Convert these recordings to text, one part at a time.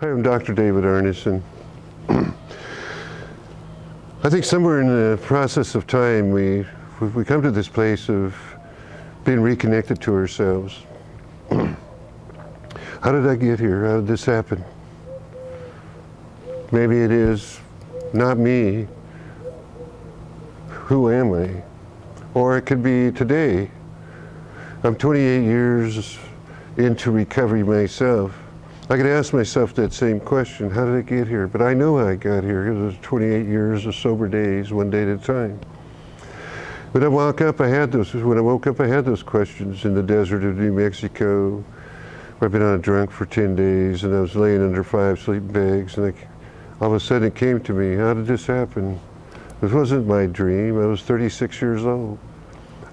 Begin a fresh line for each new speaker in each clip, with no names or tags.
Hi, I'm Dr. David Arneson. I think somewhere in the process of time we come to this place of being reconnected to ourselves. How did I get here? How did this happen? Maybe it is not me. Who am I? Or it could be today. I'm 28 years into recovery myself. I could ask myself that same question, how did I get here? But I know how I got here. It was 28 years of sober days, one day at a time. When I woke up, I had those questions in the desert of New Mexico, where I've been on a drunk for 10 days, and I was laying under 5 sleeping bags, and all of a sudden it came to me, how did this happen? This wasn't my dream. I was 36 years old.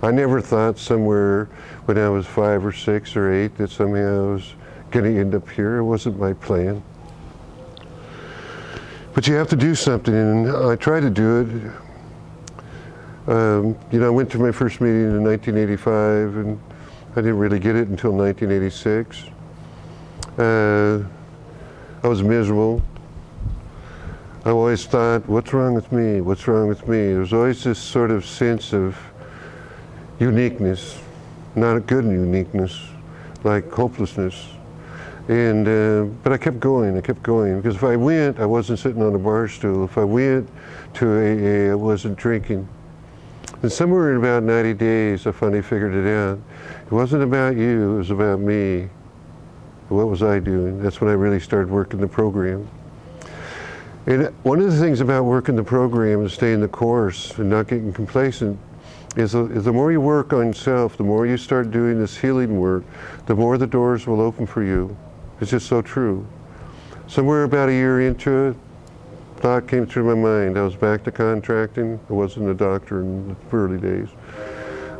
I never thought somewhere when I was 5 or 6 or 8 that somehow I was going to end up here. It wasn't my plan. But you have to do something, and I tried to do it. I went to my first meeting in 1985, and I didn't really get it until 1986. I was miserable. I always thought, what's wrong with me? What's wrong with me? There was always this sort of sense of uniqueness, not a good uniqueness, like hopelessness. But I kept going, because if I went, I wasn't sitting on a bar stool. If I went to AA, I wasn't drinking. And somewhere in about 90 days, I finally figured it out. It wasn't about you, it was about me. What was I doing? That's when I really started working the program. And one of the things about working the program and staying the course and not getting complacent is the more you work on yourself, the more you start doing this healing work, the more the doors will open for you. It's just so true. Somewhere about a year into it, thought came through my mind. I was back to contracting. I wasn't a doctor in the early days.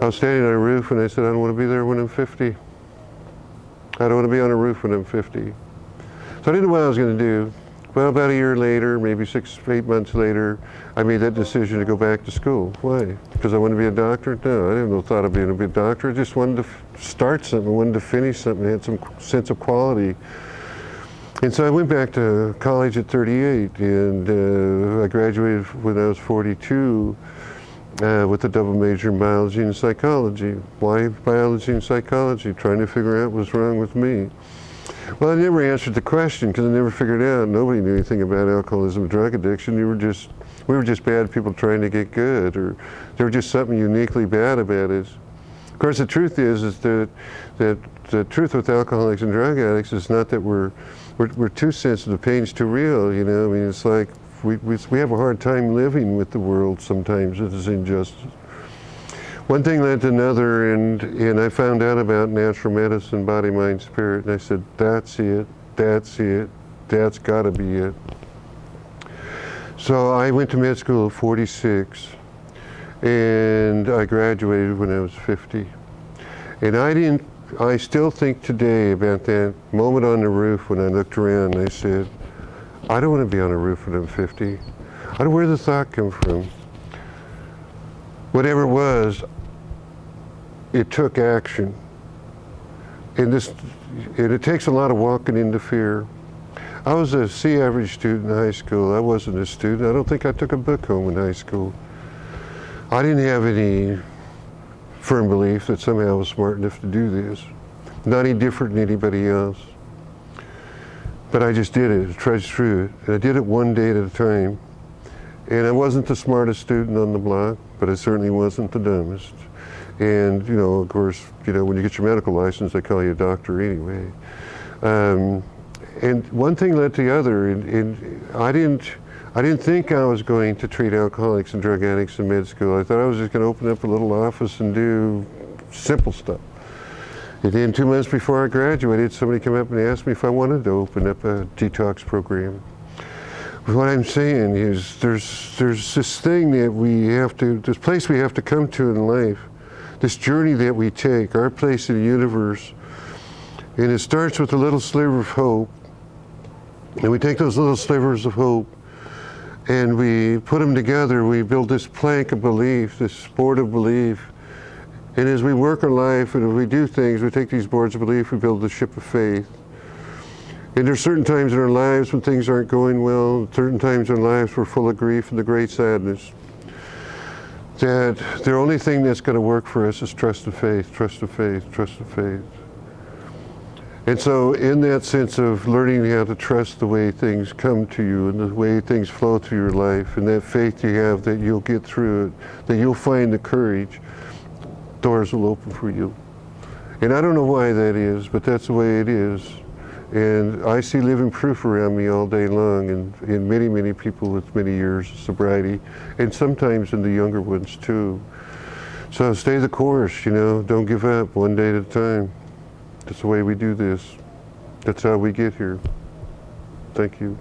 I was standing on a roof and I said, I don't want to be there when I'm 50. I don't want to be on a roof when I'm 50. So I didn't know what I was going to do. Well, about a year later, maybe 6 or 8 months later, I made that decision to go back to school. Why? Because I wanted to be a doctor? No, I didn't have no thought of being a doctor. I just wanted to start something, I wanted to finish something, I had some sense of quality. And so I went back to college at 38, and I graduated when I was 42 with a double major in biology and psychology. Why biology and psychology? Trying to figure out what's wrong with me. Well, I never answered the question because I never figured out. Nobody knew anything about alcoholism and drug addiction. We were just bad people trying to get good, or there was just something uniquely bad about it. Of course, the truth is that the truth with alcoholics and drug addicts is not that we're too sensitive. Pain's too real, you know. I mean, it's like we have a hard time living with the world sometimes. It is injustice. One thing led to another, and I found out about natural medicine, body, mind, spirit, and I said, that's it, that's got to be it. So I went to med school at 46, and I graduated when I was 50. And I still think today about that moment on the roof when I looked around and I said, I don't want to be on a roof when I'm 50. I don't know where the thought come from. Whatever it was, it took action. And it takes a lot of walking into fear. I was a C average student in high school. I wasn't a student. I don't think I took a book home in high school. I didn't have any firm belief that somehow I was smart enough to do this. Not any different than anybody else. But I just did it, I trudged through it. And I did it one day at a time. And I wasn't the smartest student on the block, but I certainly wasn't the dumbest. And, you know, of course, you know, when you get your medical license, they call you a doctor anyway. And one thing led to the other, and I didn't think I was going to treat alcoholics and drug addicts in med school. I thought I was just going to open up a little office and do simple stuff. And then 2 months before I graduated, somebody came up and asked me if I wanted to open up a detox program. What I'm saying is there's this thing that this place we have to come to in life, this journey that we take, our place in the universe. And it starts with a little sliver of hope. And we take those little slivers of hope and we put them together. We build this plank of belief, this board of belief. And as we work our life and as we do things, we take these boards of belief, we build the ship of faith. And there's certain times in our lives when things aren't going well, certain times in our lives we're full of grief and the great sadness, that the only thing that's going to work for us is trust and faith, trust and faith, trust and faith. And so in that sense of learning how to trust the way things come to you and the way things flow through your life, and that faith you have that you'll get through it, that you'll find the courage, doors will open for you. And I don't know why that is, but that's the way it is. And I see living proof around me all day long, and in many, many people with many years of sobriety, and sometimes in the younger ones too. So stay the course, you know, don't give up, one day at a time. That's the way we do this. That's how we get here. Thank you.